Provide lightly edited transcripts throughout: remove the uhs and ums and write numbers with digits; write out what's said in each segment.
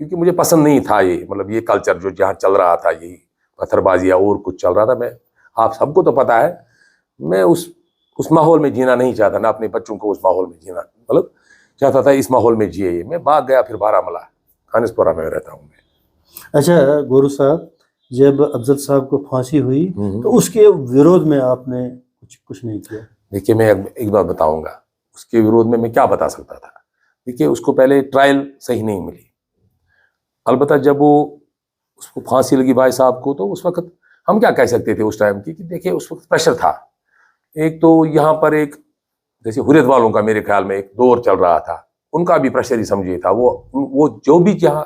کیونکہ مجھے پسند نہیں تھا یہ مطلب یہ کلچر جو جہاں چل رہا تھا، یہی پتھر بازی یا اور کچھ چل رہا تھا. میں آپ سب کو تو پتہ ہے میں اس ماحول میں جینا نہیں چاہتا، نہ اپنے بچوں کو اس ماحول میں جینا مطلب چاہتا تھا اس ماحول میں جیے. میں بھاگ گیا پھر بارہمولہ، خانس پورہ میں رہتا ہوں میں. اچھا گورو صاحب، جب افضل صاحب کو پھانسی ہوئی تو اس کے ورودھ میں آپ نے کچھ نہیں کیا؟ دیکھیے میں ایک بات بتاؤں گا، اس کے ورودھ میں کیا بتا سکتا تھا. دیکھیے اس کو پہلے ٹرائل صحیح نہیں ملی. البتہ جب اس کو پھانسی لگی بھائی صاحب کو، تو اس وقت ہم کیا کہہ سکتے تھے اس ٹائم کی، کہ دیکھیے اس وقت پریشر تھا. ایک تو یہاں پر ایک جیسے حریت والوں کا میرے خیال میں ایک دور چل رہا تھا، ان کا بھی پریشر ہی سمجھیے تھا. وہ جو بھی جہاں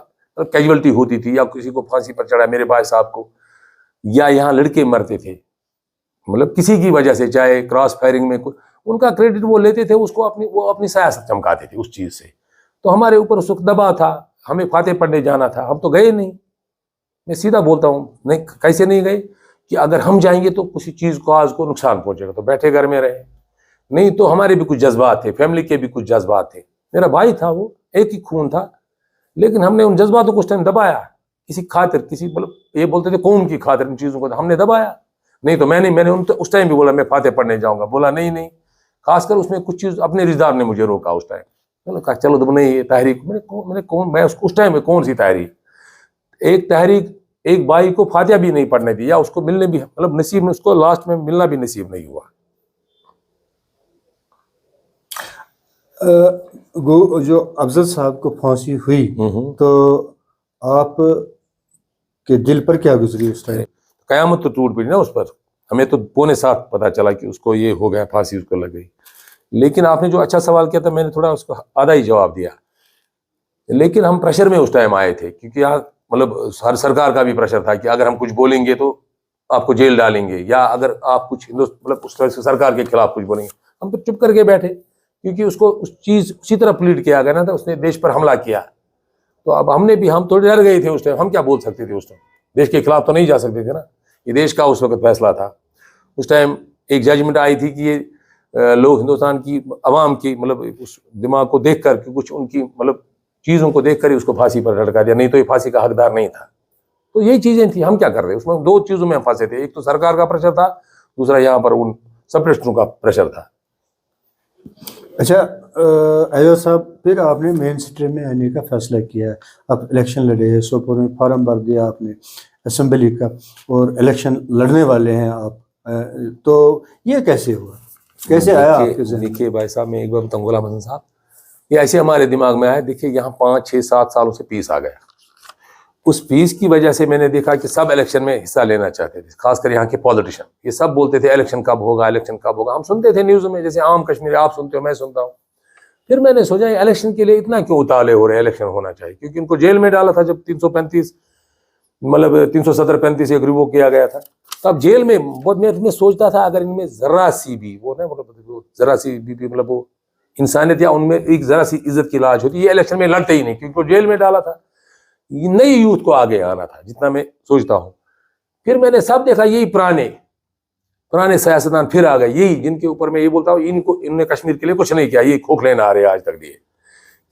کیجولٹی ہوتی تھی یا کسی کو پھانسی پر چڑھا میرے بھائی صاحب کو، یا یہاں لڑکے مرتے تھے مطلب کسی کی وجہ سے، چاہے کراس فائرنگ میں ان کا کریڈٹ وہ لیتے تھے، اس کو وہ اپنی سیاست چمکاتے تھے اس چیز سے. تو ہمارے اوپر اس وقت دباؤ تھا، ہمیں فاتح پڑھنے جانا تھا، ہم تو گئے نہیں. میں سیدھا بولتا ہوں، نہیں کیسے نہیں گئے کہ اگر ہم جائیں گے تو کسی چیز کو آج کو نقصان پہنچے گا، تو بیٹھے گھر میں رہے. نہیں تو ہمارے بھی کچھ جذبات تھے، فیملی کے بھی کچھ جذبات تھے. میرا بھائی تھا، وہ ایک ہی خون تھا، لیکن ہم نے ان جذباتوں کو اس ٹائم دبایا کسی خاطر، کسی مطلب یہ بولتے تھے قوم کی خاطر، ان چیزوں کو ہم نے دبایا. نہیں تو میں نے اس ٹائم بھی بولا میں فاتح پڑھنے جاؤں گا، بولا نہیں. خاص کر اس میں کچھ چیز اپنے رشتہ دار نے مجھے روکا اس ٹائم. میں نے کہا چلو تم نہیں یہ تحریک، میں اس ٹائم میں کون سی تحریک، ایک تحریک ایک بھائی کو فاتحہ بھی نہیں پڑھنے دی، یا اس کو ملنے بھی مطلب نصیب میں، اس کو لاسٹ میں ملنا بھی نصیب نہیں ہوا. جو افضل صاحب کو پھانسی ہوئی تو آپ کے دل پر کیا گزری اس ٹائم؟ قیامت تو ٹوٹ پڑی نا اس پر. ہمیں تو 6:45 پتہ چلا کہ اس کو یہ ہو گیا، پھانسی اس کو لگ گئی. لیکن آپ نے جو اچھا سوال کیا تھا، میں نے تھوڑا اس کو آدھا ہی جواب دیا. لیکن ہم پریشر میں اس ٹائم آئے تھے، کیونکہ یہاں مطلب ہر سرکار کا بھی پریشر تھا کہ اگر ہم کچھ بولیں گے تو آپ کو جیل ڈالیں گے، یا اگر آپ کچھ مطلب اس طرح سے سرکار کے خلاف کچھ بولیں گے. ہم تو چپ کر کے بیٹھے، کیونکہ اس کو اس چیز اسی طرح پلیٹ کیا گیا نا تھا، اس نے دیش پر حملہ کیا. تو اب ہم تھوڑے ڈر گئے تھے اس ٹائم. ہم کیا بول سکتے تھے اس ٹائم، دیش کے خلاف تو نہیں جا سکتے تھے نا. یہ دیش کا اس وقت فیصلہ تھا. اس ٹائم ایک ججمنٹ آئی تھی کہ یہ لوگ ہندوستان کی عوام کی مطلب اس دماغ کو دیکھ کر کہ کچھ ان کی مطلب چیزوں کو دیکھ کر ہی اس کو پھانسی پر لٹکا دیا، نہیں تو یہ پھانسی کا حقدار نہیں تھا. تو یہی چیزیں تھیں. ہم کیا کر رہے، اس میں 2 چیزوں میں ہم پھنسے تھے. ایک تو سرکار کا پریشر تھا، دوسرا یہاں پر ان سپریسٹروں کا پریشر تھا. اچھا ایوب صاحب، پھر آپ نے مین اسٹریم میں آنے کا فیصلہ کیا، آپ الیکشن لڑے، سوپور میں فارم بھر دیا آپ نے اسمبلی کا، اور الیکشن لڑنے والے ہیں آپ. تو یہ کیسے ہوا، کیسے آیا آپ کے ذہن میں؟ دیکھیے بھائی صاحب، میں ایک بار بتاؤں، غلام حسن صاحب، یہ ایسے ہمارے دماغ میں آیا. دیکھیے یہاں 5 6 7 سالوں سے پیس آ گیا. اس پیس کی وجہ سے میں نے دیکھا کہ سب الیکشن میں حصہ لینا چاہتے تھے، خاص کر یہاں کے پالیٹیشین. یہ سب بولتے تھے الیکشن کب ہوگا، الیکشن کب ہوگا. ہم سنتے تھے نیوز میں، جیسے عام کشمیری آپ سنتے ہو، میں سنتا ہوں. پھر میں نے سوچا یہ الیکشن کے لیے اتنا کیوں اتالے ہو رہے، الیکشن ہونا چاہیے. کیونکہ ان کو جیل میں ڈالا تھا جب 335 مطلب 370 35 ایک ریوو کیا گیا تھا. تب جیل میں میں سوچتا تھا اگر ان میں ذرا سی بھی وہ نا مطلب ذرا سی بھی مطلب وہ انسانیت یا ان میں ایک ذرا سی عزت کی لاج ہوتی، یہ الیکشن میں لڑتے ہی نہیں، کیونکہ وہ جیل میں ڈالا تھا. نئی یوتھ کو آگے آنا تھا، جتنا میں سوچتا ہوں. پھر میں نے سب دیکھا یہی پرانے سیاستدان پھر آ گئے، یہی جن کے اوپر میں یہ بولتا ہوں انہوں نے کشمیر کے لیے کچھ نہیں کیا. یہ کھوکھلے نہ رہے آج تک دیے.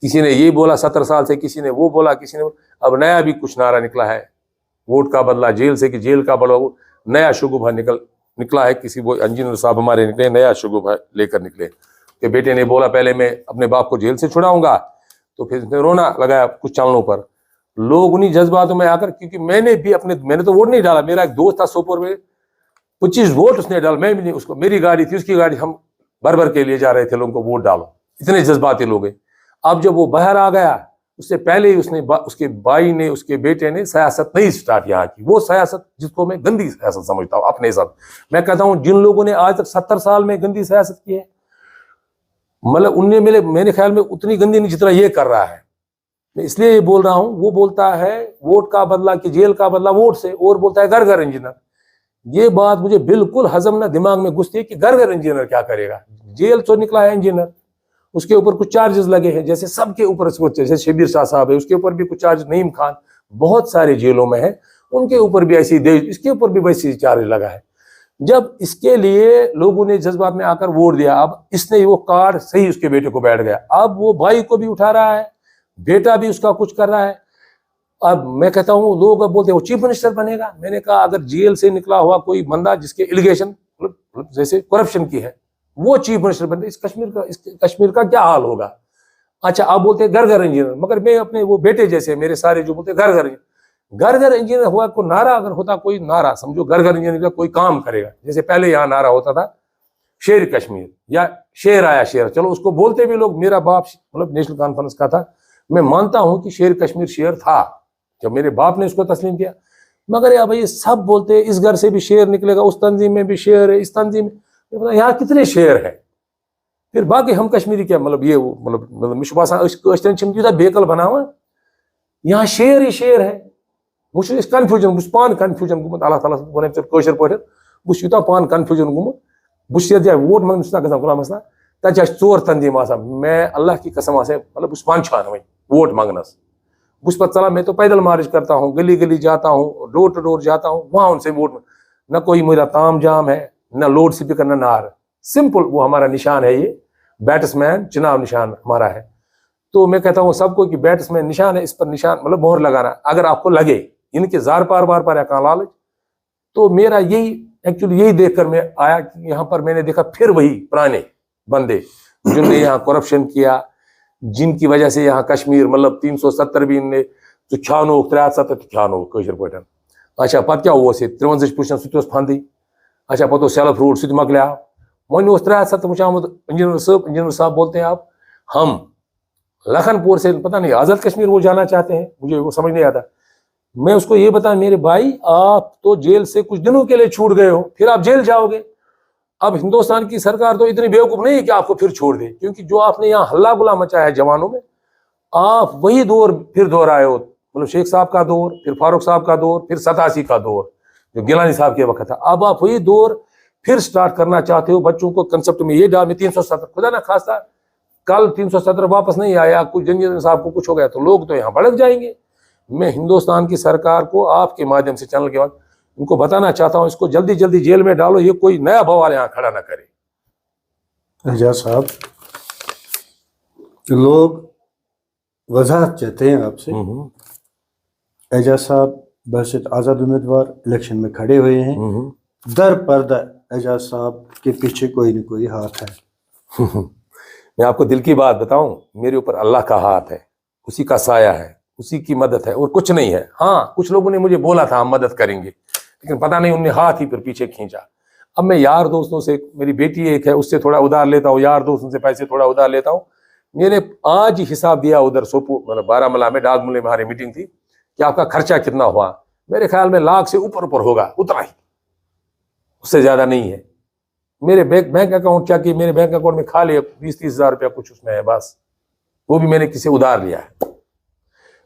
کسی نے یہ بولا 70 سال سے، کسی نے وہ بولا، کسی نے اب نیا بھی کچھ نعرہ نکلا ہے، ووٹ کا بدلہ جیل سے، کہ جیل کا بدلہ نیا شگوفہ نکلا ہے. کسی وہ انجینئر صاحب ہمارے نکلے، نیا شگوفہ لے کر نکلے کہ بیٹے نے بولا پہلے میں اپنے باپ کو جیل سے چھڑاؤں گا، تو پھر اس نے رونا لگایا کچھ چینلوں پر. لوگ انہیں جذباتوں میں آ کر، کیونکہ میں نے تو ووٹ نہیں ڈالا. میرا ایک دوست تھا سوپور میں، 25 ووٹ اس نے ڈالا، میں بھی نہیں. اس کو میری گاڑی تھی، اس کی گاڑی، ہم بھر کے لیے جا رہے تھے لوگوں کو ووٹ ڈالو. اتنے جذباتی لوگ ہیں. اب جب وہ باہر آ گیا، اس سے پہلے ہی اس کے بھائی نے، اس کے بیٹے نے سیاست نہیں سٹارٹ یہاں کی. وہ سیاست جس کو میں گندی سیاست سمجھتا ہوں اپنے ساتھ. میں کہتا ہوں جن لوگوں نے آج تک 70 سال میں گندی سیاست کی ہے، مطلب ان نے میرے خیال میں اتنی گندی نہیں جتنا یہ کر رہا ہے. میں اس لیے یہ بول رہا ہوں، وہ بولتا ہے ووٹ کا بدلہ کہ جیل کا بدلہ ووٹ سے، اور بولتا ہے گھر انجینئر. یہ بات مجھے بالکل ہضم نہ دماغ میں گھستی ہے کہ گھر انجینئر کیا کرے گا. جیل تو نکلا ہے انجینئر، اس کے اوپر کچھ چارجز لگے ہیں، جیسے سب کے اوپر، جیسے شبیر شاہ صاحب ہے اس کے اوپر بھی کچھ چارج، نعیم خان بہت سارے جیلوں میں ہیں، ان کے اوپر بھی ایسی اس کے اوپر بھی ویسی چارج لگا ہے. جب اس کے لیے لوگوں نے جذبات میں آ کر ووٹ دیا، اب اس نے وہ کارڈ صحیح اس کے بیٹے کو بیٹھ گیا. اب وہ بھائی کو بھی اٹھا رہا ہے، بیٹا بھی اس کا کچھ کر رہا ہے. اب میں کہتا ہوں لوگ اب بولتے ہیں وہ چیف منسٹر بنے گا. میں نے کہا اگر جیل سے نکلا ہوا کوئی بندہ جس کے ایلیگیشن جیسے کرپشن کی ہے وہ چیف منسٹر بنتے اس کشمیر کا کیا حال ہوگا. اچھا آپ بولتے ہیں گھر گھر انجینئر, مگر میں اپنے وہ بیٹے جیسے میرے سارے جو بولتے ہیں گھر گھر انجینئر ہوا کوئی نعرہ اگر ہوتا, کوئی نعرہ سمجھو گھر گھر انجینئر کا کوئی کام کرے گا, جیسے پہلے یہاں نعرہ ہوتا تھا شیر کشمیر یا شیر آیا شیر, چلو اس کو بولتے بھی لوگ, میرا باپ مطلب نیشنل کانفرنس کا تھا, میں مانتا ہوں کہ شیر کشمیر شیر تھا جب میرے باپ نے اس کو تسلیم کیا, مگر یار بھائی سب بولتے اس گھر سے بھی شیر نکلے گا, اس تنظیم میں بھی شیر ہے, اس تنظیم میں, یہاں کتنے شیر ہے. پھر باقی ہم کشمیری کیا مطلب یہ مطلب مجھ باسان تیوتہ بیکل بناوان یہاں شیر ہی شیر ہے. بس کنفیوژن بس پان کنفیوژن گومت اللہ تعالیٰ ون کٲشِر پٲٹھۍ بس یوٗتاہ پان کنفیوژن گومت بس یتھ جایہِ ووٹ منگنہِ چھُس نا گژھان غلام مسئلہ تتہِ چھِ اَسہِ 4 تنظیٖم آسان. میں اللہ کی قسم آسے مطلب بس پان چھان وۄنۍ ووٹ مانگنس بس پتہ چلا میں تو پیدل مارچ کرتا ہوں, گلی گلی جاتا ہوں, ڈور ٹو ڈور جاتا ہوں, وہاں ان سے ووٹ, نہ کوئی میرا تام جام ہے, نہ لوڈ اسپیکر, نہ نار, سمپل وہ ہمارا نشان ہے, یہ بیٹس مین چناؤ نشان ہمارا ہے. تو میں کہتا ہوں سب کو کہ بیٹس مین نشان ہے, اس پر نشان مطلب مہر لگانا. اگر آپ کو لگے ان کے زار پار بار پر ہے لالچ, تو میرا یہی ایکچولی یہی دیکھ کر میں آیا کہ یہاں پر میں نے دیکھا پھر وہی پرانے بندے جن نے یہاں کرپشن کیا, جن کی وجہ سے یہاں کشمیر مطلب 370 بھی ان نے چھانو 370 چھانو کٲشِر پٲٹھۍ. اچھا پتہٕ کیٛاہ اوس ییٚتہِ 53 پُشن سُہ تہِ اوس پھنٛدٕے. اچھا پتہٕ اوس سیلف روڈ سُہ تہِ مۄکلیو. وۄنۍ اوس 370 وٕچھامُت انجینئر صاحب بولتے ہیں آپ ہم لکھن پور سے پتہ نہیں آزاد کشمیر وہ جانا چاہتے ہیں, مجھے وہ سمجھ نہیں آتا. میں اس کو یہ بتایا میرے بھائی آپ تو جیل سے کچھ دنوں کے لیے چھوٹ گئے ہو, پھر آپ جیل جاؤ گے. اب ہندوستان کی سرکار تو اتنی بیوقوف نہیں ہے کہ آپ کو پھر چھوڑ دے, کیونکہ جو آپ نے یہاں ہلہ گلا مچایا ہے جوانوں میں, آپ وہی دور پھر دہرائے ہو, مطلب شیخ صاحب کا دور, پھر فاروق صاحب کا دور, پھر 87 کا دور جو گیلانی صاحب کے وقت تھا. اب آپ وہی دور پھر سٹارٹ کرنا چاہتے ہو. بچوں کو کنسپٹ میں یہ ڈال میں 370 خدا نہ خواستہ کل 370 واپس نہیں آیا, کچھ جنجیر صاحب کو کچھ ہو گیا تو لوگ تو یہاں بھڑک جائیں گے. میں ہندوستان کی سرکار کو آپ کے مادھیم سے چینل کے بعد ان کو بتانا چاہتا ہوں اس کو جلدی جلدی جیل میں ڈالو, یہ کوئی نیا بوال یہاں کھڑا نہ کرے. اعجاز صاحب لوگ وضاحت چاہتے ہیں آپ سے. اعجاز صاحب بحثیت آزاد امیدوار الیکشن میں کھڑے ہوئے ہیں, در پردہ اعجاز صاحب کے پیچھے کوئی نہ کوئی ہاتھ ہے. میں آپ کو دل کی بات بتاؤں, میرے اوپر اللہ کا ہاتھ ہے, اسی کا سایہ ہے, اسی کی مدد ہے اور کچھ نہیں ہے. ہاں کچھ لوگوں نے مجھے بولا تھا ہم مدد کریں گے, لیکن پتہ نہیں انہوں نے ہاتھ ہی پھر پیچھے کھینچا. اب میں یار دوستوں سے, میری بیٹی ایک ہے اس سے تھوڑا ادھار لیتا ہوں, یار دوستوں سے پیسے تھوڑا ادھار لیتا ہوں. میں نے آج ہی حساب دیا ادھر سوپور مطلب بارہمولہ میں, ڈاگ ملے میں ہماری میٹنگ تھی کہ آپ کا خرچہ کتنا ہوا. میرے خیال میں لاکھ سے اوپر ہوگا, اتنا ہی, اس سے زیادہ نہیں ہے. میرے بینک اکاؤنٹ کیا کہ میرے بینک اکاؤنٹ میں کھا لیا 20-30 ہزار روپیہ کچھ اس میں ہے بس, وہ بھی میں نے کسی ادھار لیا ہے.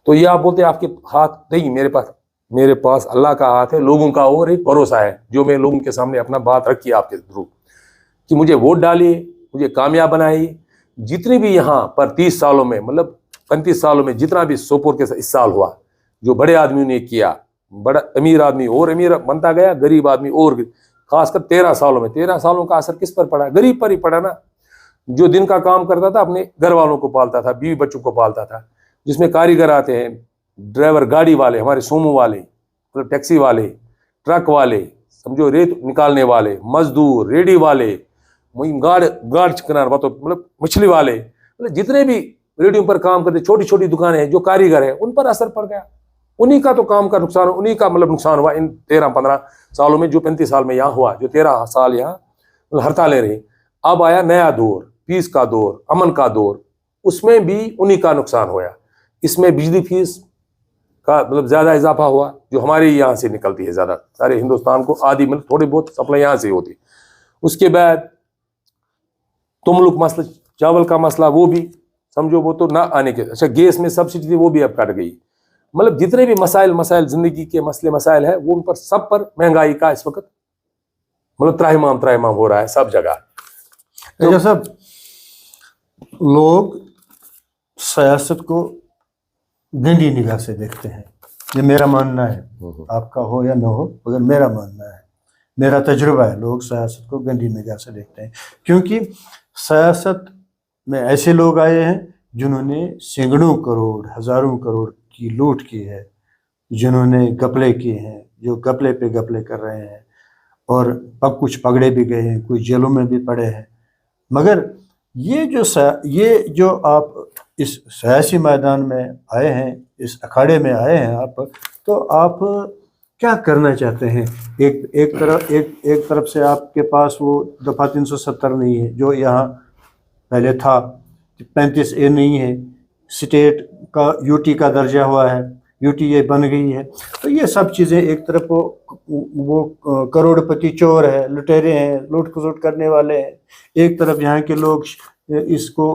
تو یہ آپ بولتے ہیں آپ کے ہاتھ نہیں, میرے پاس اللہ کا ہاتھ ہے, لوگوں کا اور ایک بھروسہ ہے جو میں لوگوں کے سامنے اپنا بات رکھی آپ کے تھرو کہ مجھے ووٹ ڈالیے, مجھے کامیاب بنائیے. جتنی بھی یہاں پر 30 سالوں میں مطلب 35 سالوں میں جتنا بھی سوپور کے اس سال ہوا, جو بڑے آدمیوں نے کیا, بڑا امیر آدمی اور امیر بنتا گیا, غریب آدمی اور خاص کر 13 سالوں میں 13 سالوں کا اثر کس پر پڑا؟ غریب پر ہی پڑا نا. جو دن کا کام کرتا تھا اپنے گھر والوں کو پالتا تھا, بیوی بچوں کو پالتا تھا, جس میں کاریگر آتے ہیں, ڈرائیور گاڑی والے, ہمارے سومو والے, مطلب ٹیکسی والے, ٹرک والے, سمجھو ریت نکالنے والے, مزدور, ریڈی والے, گاڑ چکنار مطلب مچھلی والے, مطلب جتنے بھی ریڈیو پر کام کرتے, چھوٹی چھوٹی دکانیں ہیں, جو کاریگر ہیں, ان پر اثر پڑ گیا. انہی کا تو کام کا نقصان, انہی کا مطلب نقصان ہوا ان 13-15 سالوں میں, جو 35 سال میں یہاں ہوا, جو 13 سال یہاں ہڑتالیں رہی. اب آیا نیا دور, فیس کا دور, امن کا دور, اس میں بھی انہی کا نقصان ہوا. اس میں بجلی فیس کا مطلب زیادہ اضافہ ہوا, جو ہمارے یہاں سے نکلتی ہے زیادہ, سارے ہندوستان کو آدھی مطلب تھوڑی بہت سپلائی یہاں سے ہوتی. اس کے بعد تملک مسئلہ, چاول کا مسئلہ, وہ بھی سمجھو وہ تو نہ آنے کے. اچھا گیس میں سبسڈی تھی وہ بھی اب کٹ گئی. مطلب جتنے بھی مسائل زندگی کے مسائل ہیں, وہ ان پر سب پر مہنگائی کا اس وقت مطلب تراہمام ہو رہا ہے سب جگہ. اچھا صاحب, لوگ سیاست کو گندی نگاہ سے دیکھتے ہیں, یہ میرا ماننا ہے, آپ کا ہو یا نہ ہو, مگر میرا ماننا ہے, میرا تجربہ ہے. لوگ سیاست کو گندی نگاہ سے دیکھتے ہیں کیونکہ سیاست میں ایسے لوگ آئے ہیں جنہوں نے سینکڑوں کروڑ, ہزاروں کروڑ کی لوٹ کی ہے. جنہوں نے گپلے کیے ہیں، جو گپلے پہ گپلے کر رہے ہیں، اور اب کچھ پکڑے بھی گئے ہیں، کچھ جیلوں میں بھی پڑے ہیں. مگر یہ جو آپ اس سیاسی میدان میں آئے ہیں، اس اکھاڑے میں آئے ہیں آپ، تو آپ کیا کرنا چاہتے ہیں؟ ایک طرف سے آپ کے پاس وہ دفعہ 370 نہیں ہے جو یہاں پہلے تھا، 35A نہیں ہے، اسٹیٹ کا یو ٹی کا درجہ ہوا ہے، یو ٹی اے بن گئی ہے. تو یہ سب چیزیں ایک طرف وہ کروڑ پتی چور ہے، لٹیرے ہیں، لوٹ کھسوٹ کرنے والے ہیں، ایک طرف یہاں کے لوگ اس کو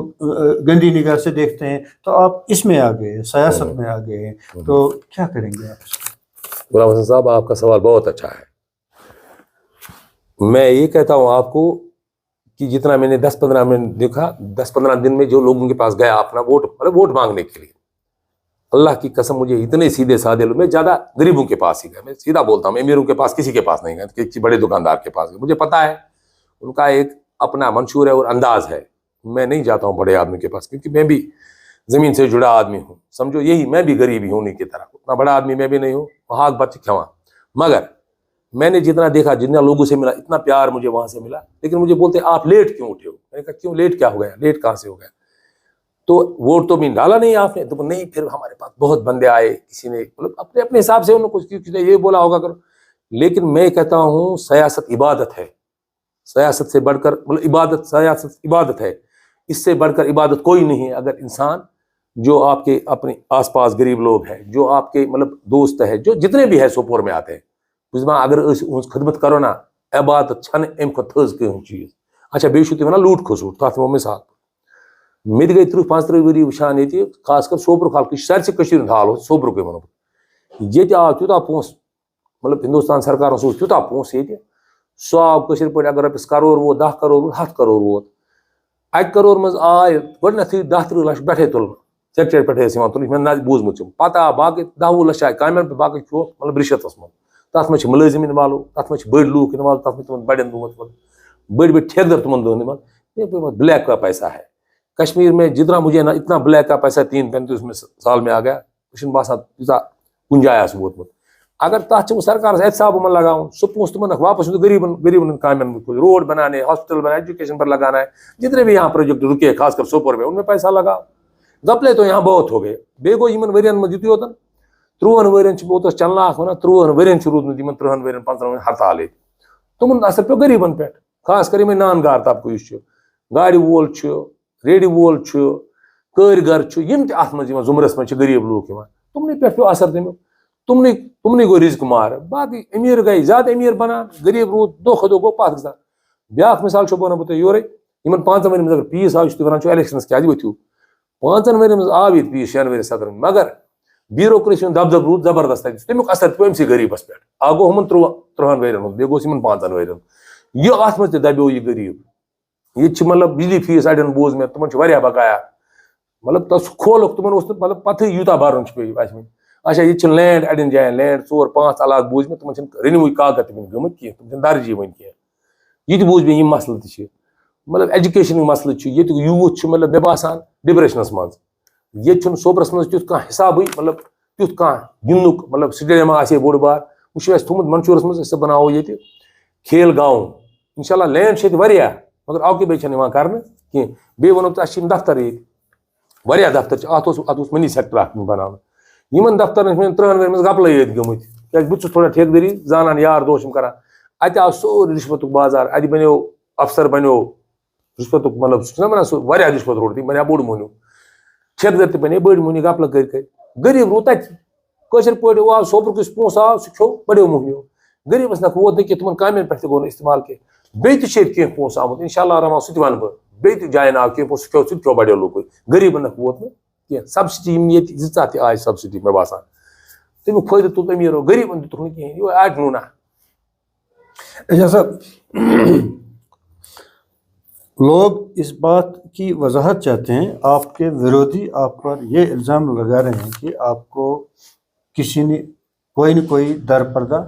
گندی نگاہ سے دیکھتے ہیں. تو آپ اس میں آ گئے، سیاست میں آ گئے ہیں، تو کیا کریں گے آپ؟ غلام حسن صاحب، آپ کا سوال بہت اچھا ہے. میں یہ کہتا ہوں آپ کو کہ جتنا میں نے 10-15 منٹ دیکھا، 10-15 دن میں جو لوگوں کے پاس گیا اپنا ووٹ مانگنے کے لیے، اللہ کی قسم مجھے اتنے سیدھے سادے لوگ، میں زیادہ غریبوں کے پاس ہی گیا. میں سیدھا بولتا ہوں، امیروں کے پاس کسی کے پاس نہیں گیا، کسی بڑے دکاندار کے پاس گیا. مجھے پتا ہے ان کا ایک اپنا منشور ہے اور انداز ہے. میں نہیں جاتا ہوں بڑے آدمی کے پاس، کیونکہ میں بھی زمین سے جڑا آدمی ہوں. سمجھو یہی، میں بھی غریب ہی ہوں انہیں کی طرح، اتنا بڑا آدمی میں بھی نہیں ہوں، ہاتھ بچ کھواں. مگر میں نے جتنا دیکھا، جتنا لوگوں سے ملا، اتنا پیار مجھے وہاں سے ملا. لیکن مجھے بولتے آپ لیٹ کیوں اٹھے ہو؟ میں نے کہا کیوں لیٹ کیا ہو گیا، لیٹ کہاں سے ہو گیا؟ تو ووٹ تو بھی ڈالا نہیں آپ نے. تو نہیں، پھر ہمارے پاس بہت بندے آئے، کسی نے مطلب اپنے اپنے حساب سے انہوں نے کچھ یہ بولا ہوگا کرو. لیکن میں کہتا ہوں سیاست عبادت ہے، سیاست سے بڑھ کر مطلب سیاست عبادت ہے، اس سے بڑھ کر عبادت کوئی نہیں ہے. اگر انسان جو آپ کے اپنے آس پاس غریب لوگ ہیں، جو آپ کے مطلب دوست ہیں، جو جتنے بھی ہیں سوپور میں آتے ہیں، اگر خدمت کرو نا، عبادت چھن ام کو تھز کہن چیز. اچھا بیٚیہِ چھُو تُہۍ وَنان لوٗٹ کھسوٗٹ، تَتھ دِمو مثال. مےٚ تہِ گٔے 30-35 ؤری وٕچھان ییٚتہِ، خاص کر سوپرُک حال، سارسٕے کٔشیٖرِ ہُنٛد حال اوس سوپرُکٕے وَنو بہٕ. ییٚتہِ آو تیوٗتاہ پونٛسہٕ، مطلب ہندوستان سرکارَن سوٗز تیوٗتاہ پونٛسہٕ ییٚتہِ، سُہ آو کٲشِر پٲٹھۍ اگر رۄپیَس کَرور ووت، 10 کَرور ووت، 100 کَرور ووت. 1 کَرور منٛز آے گۄڈٕنٮ۪تھٕے 10-30 لَچھ پٮ۪ٹھَے تُلنہٕ، سٮ۪کٹرٛیٹ پٮ۪ٹھَے ٲسۍ یِوان تُلنہٕ. مےٚ نہ بوٗزمُت چھُم. پَتہٕ آو باقٕے 10-20 لَچھ آے کامٮ۪ن پٮ۪ٹھ، باقٕے چھُ مطلب رِشوَتَس منٛز. تَتھ منٛز چھِ مُلٲزِم اِنوالو، تَتھ منٛز چھِ بٔڑۍ لوٗکھ اِنوالو، تَتھ منٛز چھِ تِمن بَڑٮ۪ن دۄہَن بڑی بڑی ٹھیکدر تمن دون دِوان. بلیک کا پیسہ ہے کشمیر میں. جتنا مجھے نا اتنا بلیک کا پیسہ 3-35 سال میں آ گیا. مجھے باسان تیوٗتاہ کُنہِ جایہِ آسہِ ووتمُت. اگر تَتھ چھِ سرکارس احتساب یِمن لگاوُن، سُہ پونٛسہٕ تِمن واپس غریٖبن ہٕنٛدٮ۪ن کامٮ۪ن منٛز، روڈ بنانے، ہاسپٹل بنانے، ایجوکیشن پر لگانا ہے. جتنے بھی یہاں پروجیکٹ رکے خاص کر سوپور میں، ان میں پیسہ لگاؤ. گپلے تو یہاں بہت ہو گئے. بیٚیہِ گوٚو یِمن ؤرین منٛز یُتُے یوتن 30 ؤرین چھِ اوترٕ چلنا اکھ ونان، 30 ؤرین چھُ روٗدمُت یِمن 30 ؤرین 15 ؤرین ہرتال ییٚتہِ. تِمن اثر پیٚو غریٖبن پٮ۪ٹھ، خاص کر یِمے نان گار طبقہٕ یُس چھُ، گاڑِ وول چھُ، ریڈِ وول چھُ، کٲرۍگر چھُ، یِم تہِ اَتھ منٛز یِوان زُمرس منٛز چھِ غریٖب لوٗکھ یِوان. تِمنٕے پٮ۪ٹھ پیٚو اثر تَمیُک. تِمنٕے گوٚو رِزق مار. باقٕے أمیٖر گٔے زیادٕ أمیٖر بنان، غریٖب روٗد دۄہ کھۄتہٕ دۄہ گوٚو پتھ گژھان. بیٛاکھ مثال چھُو بہٕ وَنہو بہٕ تۄہہِ یورے. یِمن 5 ؤرین منٛز اگر پیٖس آو، یُس تُہۍ وَنان چھِو ایلیکشنس کیٛازِ ؤتھِو، 5 ؤرین منٛز آو ییٚتہِ پیٖس، 6 ؤرین 7 ؤرین. مگر بیوروکریسی ہُنٛد دبدب روٗد زبردست تَتہِ. تَمیُک اثر پیٚو أمسٕے غریٖبس پٮ۪ٹھ. اکھ گوٚو ہُمن 30 ؤرین ہُنٛد، بیٚیہِ گوٚس یِمن 5 ؤرین. یہِ اَتھ منٛز تہِ دبیو یہِ غریٖب. ییٚتہِ چھِ مطلب بجلی فیٖس اَڑٮ۪ن بوٗز مےٚ، تِمن چھُ واریاہ بقایا. مطلب تَتھ سُہ کھولُکھ، تِمن اوس نہٕ مطلب پتہٕے یوٗتاہ بَرُن چھُ پیٚیہِ اَسہِ وۄنۍ. اچھا ییٚتہِ چھِ لینڈ اَڑٮ۪ن جاین، لینڈ 4-5 علاقہٕ بوٗز مےٚ، تِمن چھِنہٕ رِنوٕے کاکد تہِ وٕنہِ گٔمٕتۍ کینٛہہ، تِم چھِنہٕ درجی وۄنۍ کینٛہہ. یہِ تہِ بوٗز مےٚ، یِم مسلہٕ تہِ چھِ. مطلب ایجوکیشنٕکۍ مسلہٕ چھِ. ییٚتیُک یوٗتھ چھُ مطلب مےٚ باسان ڈِپریشنس منٛز. ییٚتہِ چھُنہٕ سوپرس منٛز تیُتھ کانٛہہ حسابٕے، مطلب تیُتھ کانٛہہ گِنٛدنُک مطلب سٹیڈیما آسہِ ہے بوٚڑ بار. وۄنۍ چھُ اَسہِ تھوٚمُت منصوٗرس منٛز أسۍ بناوو ییٚتہِ کھیل گاوُن. انشاء اللہ لینڈ چھِ ییٚتہِ واریاہ، مگر آکِپے چھنہٕ یِوان کرنہٕ کینٛہہ. بیٚیہِ وَنو تۄہہِ اَسہِ چھِ یِم دفتر ییٚتہِ واریاہ دفتر چھِ. اَتھ اوس مٔنی سیکٹر اکھ بناونہٕ. یِمن دفترن چھِ 30 ؤرین منٛز گپلے یٲتۍ گٔمٕتۍ. کیازِ بہٕ چھُس تھوڑا ٹھیکدٔری زانان، یار دوس چھِم کران. اَتہِ آو سورُے رِشوتُک بازار. اَتہِ بنیو افسر بنیو رِشوتُک، مطلب سُہ چھُنہ وَنان سُہ واریاہ رِشوت روٚٹ. تٔمۍ بنیو بوٚڑ مٔہنیوٗ. ٹھیکدر تہِ بنے بٔڑۍ مٔہنیوٗ، گپلہٕ کٔرۍ کٔرۍ. غریٖب روٗد تَتہِ. کٲشِر پٲٹھۍ آو سوپرُک یُس پونٛسہٕ آو سُہ کھیوٚو بڑیو مٔہنیوٗ. غریٖبس نکھ ووت نہٕ کینٛہہ، تِمن کامٮ۪ن پٮ۪ٹھ تہِ گوٚو نہٕ استعمال کینٛہہ. بیٚیہِ تہِ چھِ ییٚتہِ کینٛہہ پونٛسہٕ آمُت، انشاء اللہ رحمان سُہ تہِ وَنہٕ بہٕ. بیٚیہِ تہِ جاین آو کینٛہہ پونٛسہٕ، سُہ تہِ کھیوٚو بڑیو لوٗکوے. غریٖبن نکھ ووت نہٕ کینٛہہ. سبسڈی یِم ییٚتہِ 2 تہِ آیہِ سبسڈی مےٚ باسان. تَمیُک فٲیدٕ تُل أمیٖرو، غریٖبن دِتُکھ نہٕ کِہینۍ. یہِ آٹہِ نوٗنا. اچھا صاحب، لوگ اس بات کی وضاحت چاہتے ہیں، آپ کے ورودھی آپ پر یہ الزام لگا رہے ہیں کہ آپ کو کسی نے کوئی نہ کوئی در پردہ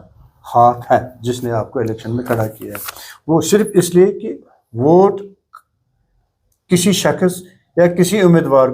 ہاتھ ہے جس نے آپ کو الیکشن میں کھڑا کیا ہے. وہ صرف اس لیے کہ ووٹ کسی شخص یا کسی امیدوار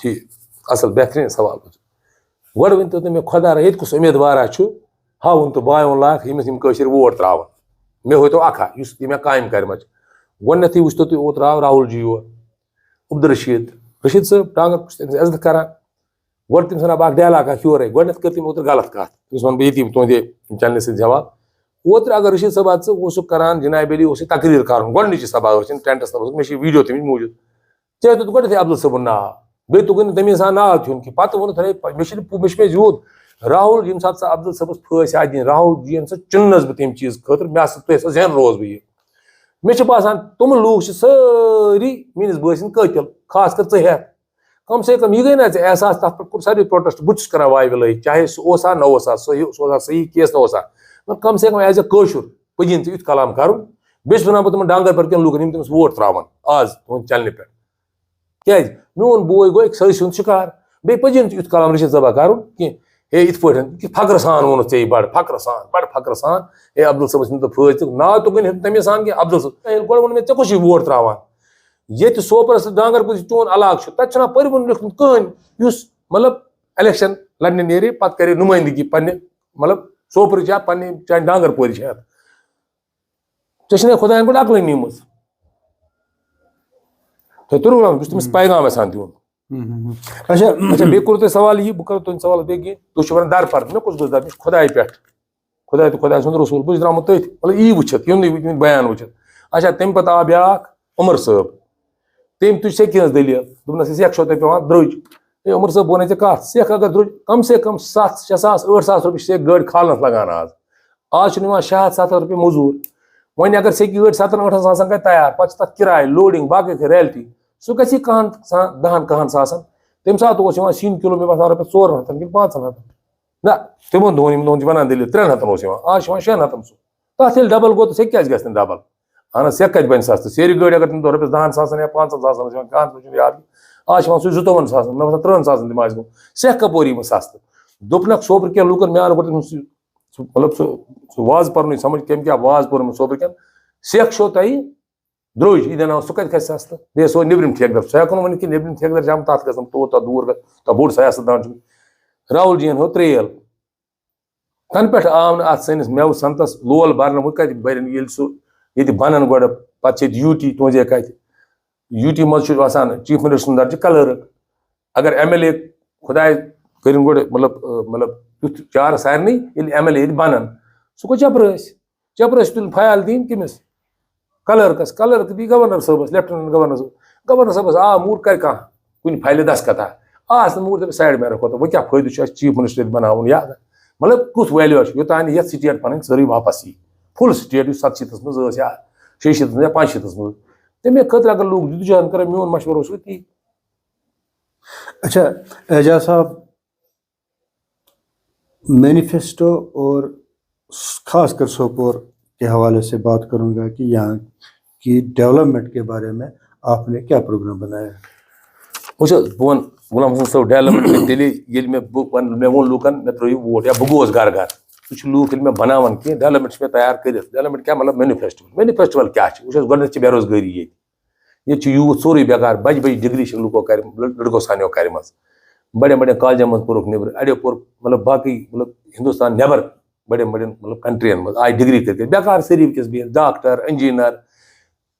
ٹھیٖک اَصٕل بہتریٖن سوال گۄڈٕ ؤنۍتو تُہۍ مےٚ خۄدا را ییٚتہِ کُس اُمیدوارا چھُ ہاوُن تہٕ بایُن لاکھ ییٚمِس یِم کٲشِرۍ ووٹ ترٛاوَن مےٚ ہٲیتو اَکھا یُس یہِ مےٚ کامہِ کَرِمَژ گۄڈٕنٮ۪تھٕے وٕچھتو تُہۍ اوترٕ آو راہُل جی یور عبدالرشیٖد رشیٖد صٲب ٹانٛگر بہٕ چھُس تٔمِس عزت کَران گۄڈٕ تٔمِس وَنان بہٕ اَکھ ڈیلاک اَکھ یورَے گۄڈٕنٮ۪تھ کٔر تٔمۍ اوترٕ غلط کَتھ تٔمِس وَنہٕ بہٕ ییٚتی تُہنٛدِ چَنلہِ سۭتۍ جواب اوترٕ اگر رشیٖد صٲبا ژٕ اوسُکھ کَران جِنابِ علی اوس یہِ تقریٖر کَرُن گۄڈنِچی سبا ٲسۍ ٹٮ۪نٛٹَس منٛز مےٚ چھِ یہِ ویٖڈیو تٔمِچ موٗجوٗد ژےٚ ہیوٚتُتھ گۄڈنٮ۪تھٕے عبدل صٲبُن ناو بیٚیہِ تُکُن نہٕ تَمہِ سان ناو تھیُن کینٛہہ پَتہٕ ووٚنُتھ ہے مےٚ چھِ مےٚ زیوٗد راہُل ییٚمہِ ساتہٕ سۄ عبدل صٲبَس پھٲسۍ آے دِنۍ راہُل جِیَن سۄ چُننَس بہٕ تَمہِ چیٖز خٲطرٕ مےٚ ہسا تُہۍ ہسا زٮ۪ن روزٕ بہٕ یہِ مےٚ چھِ باسان تِم لوٗکھ چھِ سٲری میٲنِس بٲے سٕنٛدۍ قٲتِل خاص کر ژٕ ہٮ۪تھ کم سے کم یہِ گٔے نا ژےٚ احساس تَتھ پٮ۪ٹھ کوٚر ساروی پروٹیسٹ بہٕ چھُس کران واے وِلٲے چاہے سُہ اوسا نہ اوسا سُہ اوسا صحیح کیس نہ اوسا مگر کم سے کم ایز اے کٲشُر پٔزیٖن ژٕ یُتھ کلام کَرُن بیٚیہِ چھُس وَنان بہٕ تِمن ڈانٛگر پٮ۪ٹھ کٮ۪ن لوٗکن یِم تٔمِس ووٹ ترٛاوَن آز تُہنٛد چَنلہِ پٮ۪ٹھ کیازِ میون بوے گوٚو أکۍ سٲزی ہُنٛد شِکار بیٚیہِ پٔزی نہٕ ژٕ یُتھ کلام رشیٖد صٲبا کَرُن کینٛہہ ہے یِتھ پٲٹھۍ فخرٕ سان ووٚنُتھ ژےٚ یہِ بَڑٕ فخرٕ سان ہے عبدل صٲبَس نہٕ پھٲسۍ تہٕ ناو تُکُن ہیوٚت تَمے سان کینٛہہ عبدل صٲب گۄڈٕ ووٚن مےٚ ژےٚ کُس چھُے ووٹ ترٛاوان ییٚتہِ سوپرَس ڈانٛگر پوٗرِ چون علاقہٕ چھُ تَتہِ چھُنہ پٔرۍوُن لیوٗکھمُت کٕہٕنۍ یُس مطلب الیکشن لڑنہِ نیرِ پَتہٕ کَرِ نُمٲیندگی پنٛنہِ مطلب سوپرٕچ یا پنٛنہِ چاہے ڈانٛگر پورِچ ہٮ۪تھ ژےٚ چھِنَے خۄدایَن گۄڈٕ عقلٕے نیٖمٕژ تۄہہِ توٚرُو بہٕ چھُس تٔمِس پیغام یَژھان دیُن اچھا بیٚیہِ کوٚرُو تۄہہِ سوال یہِ بہٕ کَرو تُہٕنٛدِ سوال بیٚیہِ کینٛہہ تُہۍ چھِو وَنان درپَر مےٚ کُس گوٚژھ در مےٚ چھُ خۄداے پٮ۪ٹھ خۄداے تہٕ خۄداے سُنٛد رسوٗل بہٕ چھُس درٛامُت تٔتھۍ مطلب یی وٕچھِتھ یِمنٕے بیان وٕچھِتھ اچھا تَمہِ پَتہٕ آو بیٛاکھ عمر صٲب تٔمۍ تُج سیٚکہِ ہٕنٛز دٔلیٖل دوٚپنَس سیٚکھ چھو تۄہہِ پیٚوان درٛوٚج ہے عمر صٲب بہٕ وَنے ژےٚ کَتھ سیٚکھ اگر درٛوٚج کَم سے کَم 7-6 ساس 8 ساس رۄپیہِ چھِ سیٚکھ گٲڑۍ کھالنَس لگان آز چھُ نِوان 600-700 رۄپیہِ موٚزوٗر وۄنۍ اگر سیٚکہِ گٲڑۍ 7-8 ساسَن گٔے تیار پَتہٕ چھِ تَتھ کِراے لوڈِنٛگ باقٕے ریلٹی سُہ گژھِ 10-10 ساسَن تَمہِ ساتہٕ اوس یِوان سِنۍ کِلوٗ مےٚ باسان رۄپیَس 400 کِنہٕ 500 نہ تِمن دۄہَن یِم دۄہَن چھِ وَنان دٔلیٖل 300 اوس یِوان آز چھِ یِوان 600 سُہ تَتھ ییٚلہِ ڈبل گوٚو تہٕ سیٚکہِ کیازِ گژھِ نہٕ ڈبل اہن حظ سیٚکھ کَتہِ بَنہِ سَستہٕ سیرِ گٲڑۍ اگر تَمہِ دۄہ رۄپیَس 10 ساسَن یا 500 ساسَن ٲسۍ یِوان کانٛہہ چھُنہٕ یاد آز چھِ یِوان سُہ 52 ساسَن مےٚ باسان 3 ساسَن تِم آسہِ گوٚمُت سیٚکھ کَپٲرۍ یی وۄنۍ سَستہٕ دوٚپنَکھ سوپرٕ کٮ۪ن لوٗکَن مےٚ آو گۄڈٕ سُہ مطلب سُہ وازٕ پَرنُے سَمٕجھ کٔمۍ کیٛاہ وازٕ پوٚرمُت سوپرٕ کٮ۪ن سیٚکھ چھو تۄہہِ درٛوٚج یہِ دیٛاناو سُہ کَتہِ کھسہِ سَستہٕ بیٚیہِ سُہ نیٚبرِم ٹھیکہٕ در سُہ ہٮ۪کو نہٕ ؤنِتھ کہِ نیٚبرِم ٹھیکہٕ در چھِ تَتھ گژھان توٗتاہ دوٗر گژھِ تَتھ بوٚڑ سیاست دان چھُ راہُل جِیَن ہٲو ترٛیل تَنہٕ پٮ۪ٹھ آو نہٕ اَتھ سٲنِس مٮ۪وٕ سَنتَس لول بَرنہٕ وۄنۍ کَتہِ بَرن ییٚلہِ سُہ ییٚتہِ بَنَن گۄڈٕ پَتہٕ چھِ ییٚتہِ یوٗ ٹی تُہنٛزے کَتہِ یوٗ ٹی منٛز چھُ آسان چیٖف مِنِسٹر سُنٛد درجہِ کَلٲرٕک اگر ایم ایل اے خۄداے کٔرِنۍ گۄڈٕ مطلب تیُتھ چارٕ سارنٕے ییٚلہِ ایم ایل اے ییٚتہِ بَنَن سُہ گوٚو چپرٲسۍ تُلِن فیال دِنۍ کٔمِس کَلٲرٕک دی گورنر صٲبَس لیفٹننٹ گورنر صٲبَس آ موٗر کَرِ کانٛہہ کُنہِ فایلہِ دَسکَتھا آس نہٕ موٗر دَپہِ سایڈ مےٚ رَکھو تہٕ وۄنۍ کیٛاہ فٲیدٕ چھُ اَسہِ چیٖف مِنِسٹر ییٚتہِ بَناوُن یا مطلب کُس ویلیوٗ چھُ یوٚتانۍ نہٕ یَتھ سِٹیٹ پَنٕنۍ سٲرٕے واپَس یی فُل سِٹیٹ یُس 67 منٛز ٲس یا 66 منٛز یا 65 منٛز تَمے خٲطرٕ اگر لوٗکھ جِدوجہد کَرن میون مشوَرٕ اوس یُتی اچھا اعجاز صاحب مینیفیسٹو اور خاص کر سوپور کے حوالے سے بات کروں گا کہ یہاں کی ڈیولپمنٹ کے بارے میں آپ نے کیا پروگرام بنایا وٕچھ حظ بہٕ وَنہٕ غلام حسن صٲب ڈیولپمنٹ تیٚلے ییٚلہِ مےٚ ووٚن لوٗکَن مےٚ ترٛٲیِو ووٹ یا بہٕ گوس گرٕ گرٕ سُہ چھُ لوٗکھ ییٚلہِ مےٚ بَناوان کینٛہہ ڈیولپمنٹ چھِ مےٚ تیار کٔرِتھ ڈیولپمنٹ کیٛاہ مطلب مینِفیسٹِول کیٛاہ چھِ وٕچھ حظ گۄڈٕنیتھ چھِ بے روزگٲری ییٚتہِ چھُ یوٗتھ سورُے بیکار بَجہِ ڈِگری چھِ لُکو لٔڑکو سانیو کَرِمَژٕ بَڑٮ۪ن بَڑٮ۪ن کالجَن منٛز پوٚرُکھ نیٚبرٕ اَڑیو پوٚر مطلب باقٕے مطلب ہِندُستان نٮ۪بر بَڑٮ۪ن بَڑٮ۪ن مطلب کَنٹرٛیَن منٛز آیہِ ڈِگری کٔرِتھ بیکار سٲری وٕنکیٚس بِہِتھ ڈاکٹر اِنجیٖنر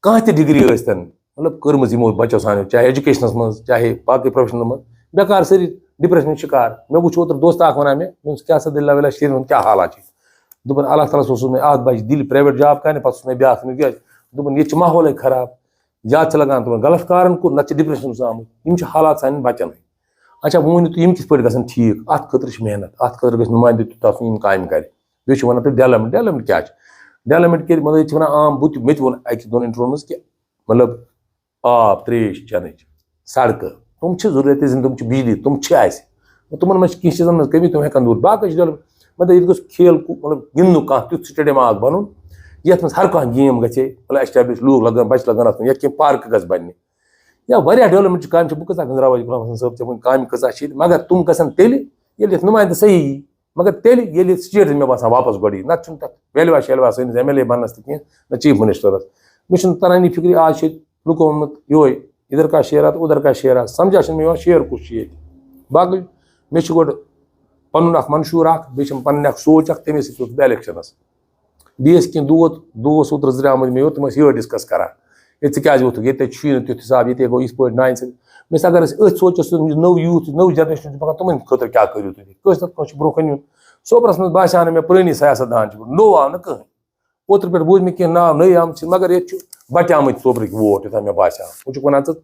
کانٛہہ تہِ ڈِگری ٲسۍتَن مطلب کٔرمٕژ یِمو بَچو سانیو چاہے ایجوکیشنَس منٛز چاہے باقٕے پروفیشنَن منٛز بیکار سٲری ڈِپریشنٕکۍ شِکار مےٚ وٕچھ اوترٕ دوستہٕ اکھ وَنان مےٚ کیٛاہ سا دٔلیٖلہ وِلیٖلہ شیٖرِنۍ ہُنٛد کیٛاہ حالات چھِ دوٚپُن اللہ تعالیٰ اوسُس مےٚ اکھ بَچہٕ دِلہِ پرٛایویٹ جاب کَرنہِ پَتہٕ اوس مےٚ بیٛاکھ کیٛازِ دوٚپُن ییٚتہِ چھُ ماحولٕے خراب زیادٕ چھِ لگان تِمن غلط کارن کُن نتہٕ چھِ ڈِپریشن منٛز آمٕتۍ یِم چھِ حالات سانٮ۪ن بَچن ہٕنٛدۍ اچھا وۄنۍ ؤنِو تُہۍ یِم کِتھ پٲٹھۍ گژھن ٹھیٖک اَتھ خٲطرٕ چھِ محنت اَتھ خٲطرٕ گژھِ نُمٲیندٕ تیُتھ آسُن یِم کامہِ کَرِ بیٚیہِ چھِ وَنان تُہۍ ڈیولپمنٹ کیٛاہ چھِ ڈیولپمنٹ کٔرِتھ مطلب ییٚتہِ چھِ وَنان عام مےٚ تہِ ووٚن اَکہِ دۄن اِنٹروِوَن منٛز کہِ مطلب آب ترٛیش چٮ۪نٕچ سڑکہٕ تِم چھِ ضروٗرت تِم چھِ بجلی تِم چھِ اَسہِ تِمن منٛز چھِ کینٛہہ چیٖزن منٛز کٔمی تِم ہٮ۪کن دوٗر باقٕے چھِ ڈیولپ مطلب ییٚتہِ گوٚژھ کھیل مطلب گِنٛدنُک کانٛہہ تیُتھ سٹیڈیم اکھ بَنُن یَتھ منٛز ہر کانٛہہ گیم گژھِ ہے مطلب ایسٹیبلِش لوٗکھ لگن بَچہٕ لگن اَتھ منٛز یا کینٛہہ پارکہٕ گژھِ بَننہِ یا واریاہ ڈیولپمنٹ کامہِ چھِ بہٕ کۭژاہ گٔنٛزراوَے غلام حسن صٲب ژےٚ وۄنۍ کامہِ کۭژاہ چھِ ییٚتہِ مگر تِم گژھن تیٚلہِ ییٚلہِ یَتھ نُمایندٕ صحیح یی مگر تیٚلہِ ییٚلہِ ییٚتہِ سٹیٹ مےٚ باسان واپَس گۄڈٕ یی نَتہٕ چھُنہٕ تَتھ ویلیوٗ شیلوا سٲنِس ایم ایل اے بَننَس تہِ کینٛہہ نہ چیٖف مِنِسٹرَس مجھے ترانی فکری آج لکو یہ ادھر کا شیرا تو ادھر کا شیرا سمجھا میں شیر کس یہ باقی مے گوڈ پن اخ منشور اخ بیٚیہِ پن اخ سوچ اخ تمے سۭتۍ بہٕ الیکشنس بیس کی دوس اوتر زٕ آمٕتۍ مےٚ یوت تِم ٲسۍ یہے ڈسکس کران ہے ژٕ کیازِ ووتھُکھ ییٚتہِ چھُے نہٕ تیُتھ حساب ییٚتے گوٚو یِتھ پٲٹھۍ نانہِ سۭتۍ مےٚ اگر أسۍ أتھۍ سونچس نٔو یوٗتھ نٔو جنریشن چھِ پکان تِمن خٲطرٕ کیاہ کٔرِو تُہۍ کٲنٛسہِ نتہٕ کٲنٛسہِ چھُ برونٛہہ کَنہِ یُن صوبرس منٛز باسیٛو نہٕ مےٚ پرٛٲنی سیاست دان چھِ نوٚو آو نہٕ کٕہٕنۍ اوترٕ پٮ۪ٹھ بوٗزۍ مےٚ کینٛہہ ناو نٔے آمٕتۍ چھِ مگر ییٚتہِ چھُ بٹیٛامٕتۍ صوبرٕکۍ ووٹ یوٚتام مےٚ باسیٛو وۄنۍ چھُکھ وَنان ژٕ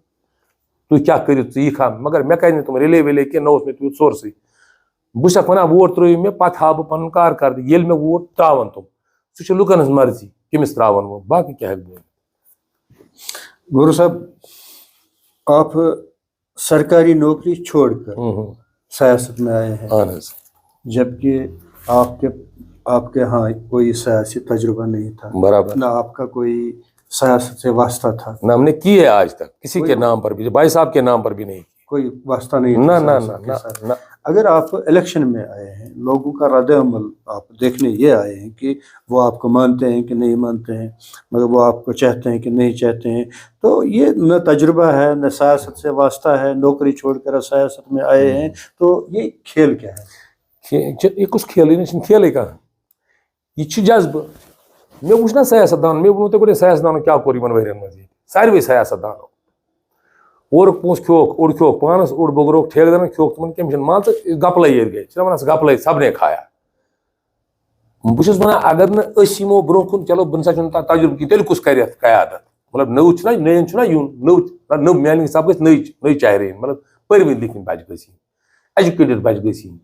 تُہۍ کیاہ کٔرِو ژٕ یِکھ ہا مگر مےٚ کَرِ نہٕ تِم رِلے وِلے کینٛہہ نہ اوس مےٚ تیوٗت سورسٕے بہٕ چھُسکھ وَنان ووٹ ترٛٲیِو مےٚ پَتہٕ ہاو بہٕ پَنُن کارکردگی ییٚلہِ مےٚ ووٹ ترٛاوَن تِم سُہ چھِ لُکن ہٕنٛز مرضی کٔمِس ترٛاوَن وۄنۍ باقٕے کیٛاہ ہٮ۪کہٕ بہٕ گورو صاحب آپ سرکاری نوکری چھوڑ کر سیاست میں آئے ہیں اہن حظ جبکہ آپ کے ہاں کوئی سیاسی تجربہ نہیں تھا برابر نہ آپ کا کوئی سیاست سے واسطہ تھا نہ ہم نے کی ہے آج تک کسی کے نام پر بھی بھائی صاحب کے نام پر بھی نہیں کوئی واسطہ نہیں نہ تھا نہ سیاست کے نہ ساتھ۔ نہ اگر آپ الیکشن میں آئے ہیں لوگوں کا رد عمل آپ دیکھنے یہ آئے ہیں کہ وہ آپ کو مانتے ہیں کہ نہیں مانتے ہیں مگر وہ آپ کو چاہتے ہیں کہ نہیں چاہتے ہیں تو یہ نہ تجربہ ہے نہ سیاست سے واسطہ ہے نوکری چھوڑ کر سیاست میں آئے ہیں تو یہ کھیل کیا ہے؟ یہ کس کھیل یہ کھیلے کہاں یہ جذبہ مے وچھ نا سیاست دان مے ووٚنوٕ تۄہہِ گۄڈے سیاست دانو کیٛاہ کوٚر یِمن ؤرین منٛز ساروٕے سیاست دانو اورُک پونٛسہٕ کھیوٚوکھ اوٚڑ کھیوٚوکھ پانس اوٚڑ بوٚگرووُکھ ٹھیکہٕ کھیوٚوکھ تِمن کٔمِشن مان ژٕ گپلے ییٚتہِ گٔے چھِنا وَنان سُہ گپلے سبنے کھایا بہٕ چھُس وَنان اگر نہٕ أسۍ یِمو برونٛہہ کُن چلو بہٕ نسا چھُنہٕ تتھ تجربہٕ کینٛہہ تیٚلہِ کُس کرِ یتھ قیادت مطلب نٔو چھُنہ نٔیَن چھُنہ یُن نٔو میانہِ حساب گژھِ نٔے چہرے یِنۍ مطلب پٔرۍوٕنۍ لیکھوٕنۍ بچہِ گٔژھۍ یِنۍ ایجوکیٹڈ بچہِ گٔژھۍ یِنۍ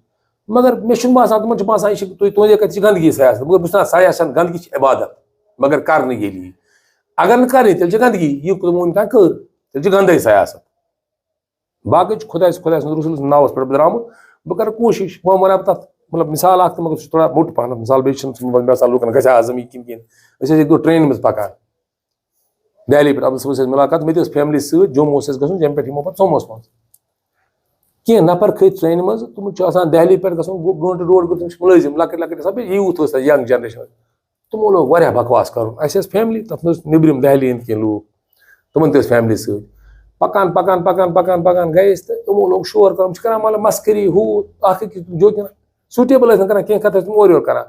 مگر مےٚ چھُنہٕ باسان تِمن چھُ باسان یہِ چھِ تُہنٛدے کتہِ چھِ گنٛدگی سیاست مگر بہٕ چھُس وَنان سیاست گنٛدگی چھِ عبادت مگر کرنہٕ ییٚلہِ یی اگر نہٕ کرنہِ تیٚلہِ چھِ گنٛدگی یہِ تِمو وٕنیُک تانۍ کٔر تیٚلہِ چھِ گنٛدے سیاست باقٕے چھُ خۄداے سٕنٛدِ رسوٗل سٕنٛدِس ناوَس پٮ۪ٹھ درٛامُت بہٕ کرٕ کوٗشِش وۄنۍ وَنہٕ بہٕ تَتھ مطلب مثال اکھ تہٕ مگر سُہ چھُ تھوڑا موٚٹ پہنَتھ مثال بیٚیہِ چھُنہٕ مےٚ باسان لُکن گژھِ آزم یہِ کِنہٕ کِہیٖنۍ أسۍ ٲسۍ اَکہِ دۄہ ٹرٛینہِ منٛز پکان دہلی پٮ۪ٹھ عبدل صٲبس ٲسۍ مُلاقات مےٚ تہِ ٲس فیملی سۭتۍ جوٚم اوس اَسہِ گژھُن جوٚمہِ پٮ۪ٹھ یِمو پَتہٕ سوموس منٛز کینٛہہ نفر کھٔتۍ ٹرٛینہِ منٛز تِمن چھُ آسان دہلی پٮ۪ٹھ گژھُن گٲنٛٹہٕ ڈۄڑ گٲنٛٹہٕ تِم چھِ مُلٲزِم لۄکٕٹۍ لۄکٕٹۍ آسان بیٚیہِ یوٗتھ ٲسۍ تَتہِ ینگ جنریشن تِمو لوگ واریاہ بکواس کرُن اَسہِ ٲس فیملی تَتھ منٛز نیبرِم دہلی ہٕنٛدۍ کینٛہہ لوٗکھ تِمن تہِ ٲسۍ فیملی سۭتۍ پکان پکان پکان پکان پکان گٔے أسۍ تہٕ تِمو لوگ شور کرُن چھِ کران مطلب مسکری ہُہ اکھ أکِس جوکِنگ سوٗٹیبٕل ٲسۍ نہٕ کران کینٛہہ کتھ ٲسۍ تِم اورٕ یورٕ کران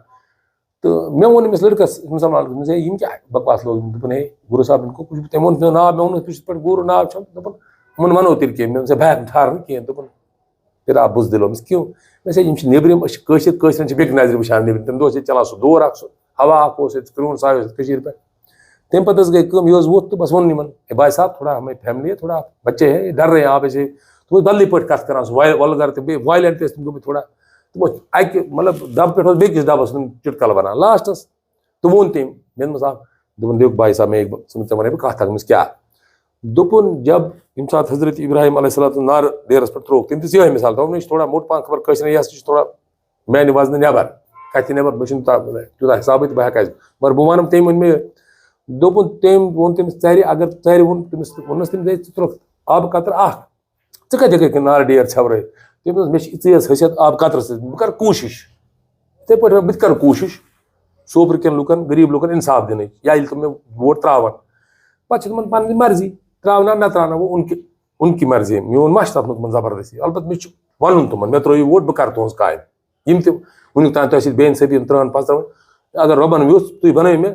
تہٕ مےٚ ووٚن أمِس لڑکس مُسلمان دوٚپمَس ہے یِم کیاہ بکواس لوگ دوٚپُن ہے گُرو صاحب تٔمۍ ووٚن مےٚ ناو مےٚ ووٚنُس بہٕ چھُس پٲٹھۍ گوٗرو ناو چھُم دوٚپُن یِمن وَنو تیٚلہِ کینٛہہ مےٚ دوٚپُس بہٕ ہٮ۪کہٕ نہٕ ٹھہرنہٕ کینٛہہ دوٚپُن تیٚلہِ آو بُز دِلو أمِس کیوں مےٚ دوٚپُس یِم چھِ نیبرِم أسۍ چھِ کٲشِر کٲشرٮ۪ن چھِ بیٚکہِ نظرِ وٕچھان نیبرِم تَمہِ دۄہ اوس ییٚتہِ چلان سُہ دور اکھ سُہ ہوا اکھ اوس ییٚتہِ کرٛوٗن سایہِ اوس کٔشیٖرِ پٮ۪ٹھ تَمہِ پتہٕ حظ گٔے کٲم یہِ حظ ووٚتھ تہٕ بس ووٚن یِمن ہے بھائی صاحب تھوڑا ہمیں فیملی ہے تھوڑا بچے ہے ڈر رہے ہیں آپ ایسے تِم ٲسۍ بدلٕے پٲٹھۍ کتھ کران سُہ وۄلگر تہٕ بیٚیہِ وایلینٹ تہِ ٲسۍ تِم گٔمٕتۍ تھوڑا تِم ٲسۍ اکہِ مطلب ڈبہٕ پٮ۪ٹھ اوس بیٚکِس ڈبس چُٹکل بنان لاسٹس تہٕ ووٚن تٔمۍ مےٚ دوٚپمَس اکھ دوٚپُن دیکھ بھائی صاحب ژٕ وَنَے بہٕ کتھ اکھ دوٚپمَس کیاہ دوٚپُن جب ییٚمہِ ساتہٕ حضرت ابراہیم علیہ السلام نارٕ ڈیرس پٮ۪ٹھ ترٛووُکھ تٔمۍ دِژ یِہوے مثال دوٚپُن یہِ چھُ تھوڑا موٚٹ پہن خبر کٲشرٮ۪ن یہِ ہسا چھُ تھوڑا میانہِ وزنہٕ نٮ۪بر کتھِ نٮ۪بر مےٚ چھُنہٕ تیوٗتاہ حسابٕے تہٕ بہٕ ہٮ۪کہٕ اَسہِ مگر بہٕ وَنَم تٔمۍ ووٚن مےٚ دوٚپُن تٔمۍ ووٚن تٔمِس ژرِ اگر ژرِ ووٚن تٔمِس ووٚننَس تٔمِس ہے ژٕ ترٛووُکھ آبہٕ قطرٕ اکھ ژٕ کتہِ ہٮ۪کَکھ نارٕ ڈیر ژھٮ۪ورٲیِتھ تٔمۍ دوٚپُس مےٚ چھِ یِژٕے یٲژ حیثیت آبہٕ قطرٕ سۭتۍ بہٕ کرٕ کوٗشِش یِتھٕے پٲٹھۍ بہٕ تہِ کرٕ کوٗشِش صوبرٕ کٮ۪ن لُکن غریٖب لُکن اِنصاف دِنٕچ یا ییٚلہِ تِم مےٚ ووٹ ترٛاوَن پتہٕ چھِ تِمن پنٕنۍ مرضی ترٛاونا نہ ترٛاونا گوٚو ان کی مرضی میون ما چھِ تتھ منٛز زبردستی البتہٕ مےٚ چھُ وَنُن تِمن مےٚ ترٛٲیِو ووٹ بہٕ کرٕ تُہنٛز کامہِ یِم تہِ وٕنیُک تانۍ تۄہہِ سۭتۍ بے اِنصٲفی 13-15 اگر رۄبن یوٚژھ تُہۍ بنٲیِو مےٚ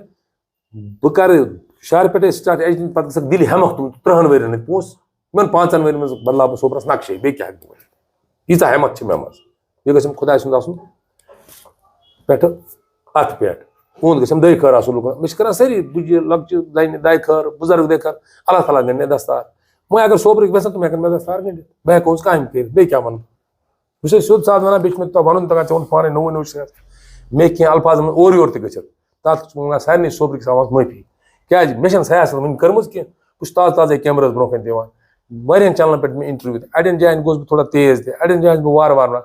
بہٕ کرٕ شہرٕ پٮ۪ٹھے سٹاٹ پتہٕ گژھکھ دِلہِ ہٮ۪مکھ تِم 30 ؤرین ہٕنٛدۍ پونٛسہٕ یِمن 5 ؤرین منٛز بدلاو بہٕ صوبرس نقشے بیٚیہِ کیاہ ہٮ۪کہٕ بہٕ ؤنِتھ ییٖژاہ ہٮ۪مت چھِ مےٚ منٛز یہِ گژھٮ۪م خۄداے سُنٛد آسُن پٮ۪ٹھٕ اَتھٕ پٮ۪ٹھ اُہُنٛد گژھٮ۪م دعاے خٲر آسُن لُکن مےٚ چھِ کران سٲری بُجہِ لۄکچہِ زنہِ دعاے خٲر بُزرگ دعاے خٲر اللہ تعالیٰ گنٛڈِ مےٚ دستار وۄنۍ اگر صوبرٕکۍ ویژھن تِم ہٮ۪کن مےٚ دستار گٔنڈِتھ بہٕ ہٮ۪کہٕ ہُہٕنٛز کامہِ کٔرِتھ بیٚیہِ کیاہ وَنہٕ بہٕ چھُس سیوٚد سادٕ وَنان بیٚیہِ چھُ مےٚ تۄہہِ وَنُن تگان ژےٚ ووٚنُتھ پانے نوٚو چھُ مےٚ کینٛہہ الفاظن منٛز اورٕ یورٕ تہِ گٔژھِتھ تتھ چھُس بہٕ وَنان سارنٕے صوبرٕکِس عوامس معٲفی کیازِ مےٚ چھنہٕ سیاست وٕنہِ کٔرمٕژ کینٛہہ بہٕ چھُس تازٕ تازے کیمراہس برونٛہہ کَنہِ دِوان واریاہن چنلن پٮ۪ٹھ مےٚ اِنٹرویو تہِ اَڑٮ۪ن جاین گوٚوس بہٕ تھوڑا تیز تہِ اَڑٮ۪ن جاین چھُس بہٕ وارٕ وارٕ وَنان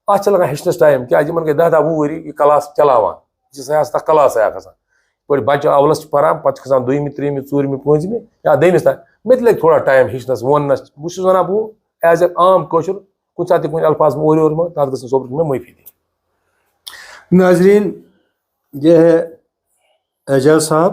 اَتھ چھِ لگان ہیٚچھنس ٹایم کیازِ یِمن گٔے 10-10 20 ؤری یہِ کلاس چلاوان یہِ چھِ سیاست اکھ کلاسے اکھ آسان یِتھ پٲٹھۍ بچہِ اولس چھِ پران پتہٕ چھِ کھسان 2مہِ 3مہِ 4مہِ 5مہِ یا 2مِس تانۍ مےٚ تہِ لگہِ تھوڑا ٹایم ہیٚچھنس ووننس بہٕ چھُس وَنان بہٕ ایز اے عام کٲشُر کُنہِ ساتہٕ تہِ کُنہِ الفاظ اورٕ یورٕ منٛز تتھ گٔژھ صوبرٕکۍ مےٚ معٲفی دِنۍ ناظرین یہ ہے اعجاز صاحب